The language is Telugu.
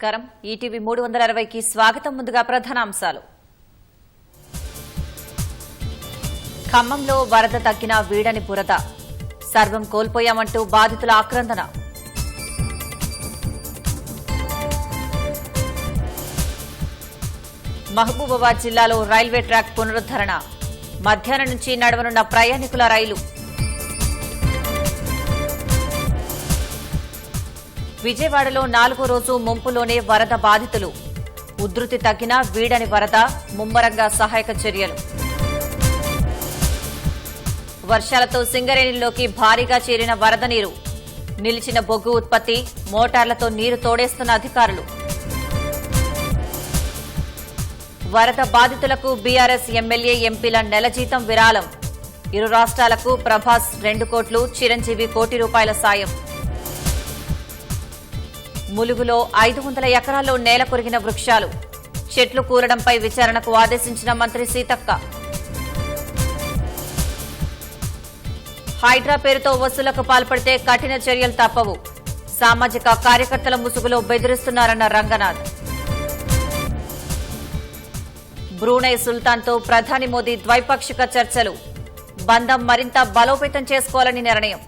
నమస్కారం ఈటీవీ 360కి స్వాగతం. ముందుగా ప్రధానాంశాలు. ఖమ్మంలో వరద తగ్గిన వీడని బురద, సర్వం కోల్పోయామంటూ బాధితుల ఆక్రందన. మహబూబాబాద్ జిల్లాలో రైల్వే ట్రాక్ పునరుద్దరణ, మధ్యాహ్నం నుంచి నడవనున్న ప్రయాణికుల రైలు. విజయవాడలో 4వ రోజు ముంపులోనే వరద బాధితులు, ఉధృతి తగ్గిన వీడని వరద, ముమ్మరంగా సహాయక చర్యలు. వర్షాలతో సింగరేణిలోకి భారీగా చేరిన వరద నీరు, నిలిచిన బొగ్గు ఉత్పత్తి, మోటార్లతో నీరు తోడేస్తున్న అధికారులు. వరద బాధితులకు బీఆర్ఎస్ ఎమ్మెల్యే ఎంపీల నెల జీతం విరాళం, ఇరు రాష్ట్రాలకు ప్రభాస్ 2 కోట్లు, చిరంజీవి ₹1 కోటి సాయం. ములుగులో 500 ఎకరాల్లో నేల కొరిగిన వృక్షాలు, చెట్లు కూలడంపై విచారణకు ఆదేశించిన మంత్రి సీతక్క. హైడ్రా పేరుతో వసూలకు పాల్పడితే కఠిన చర్యలు తప్పవు, సామాజిక కార్యకర్తల ముసుగులో బెదిరిస్తున్నారన్న రంగనాథ్. బ్రూనై సుల్తాన్తో ప్రధాని మోదీ ద్వైపాక్షిక చర్చలు, బంధం మరింత బలోపేతం చేసుకోవాలని నిర్ణయం.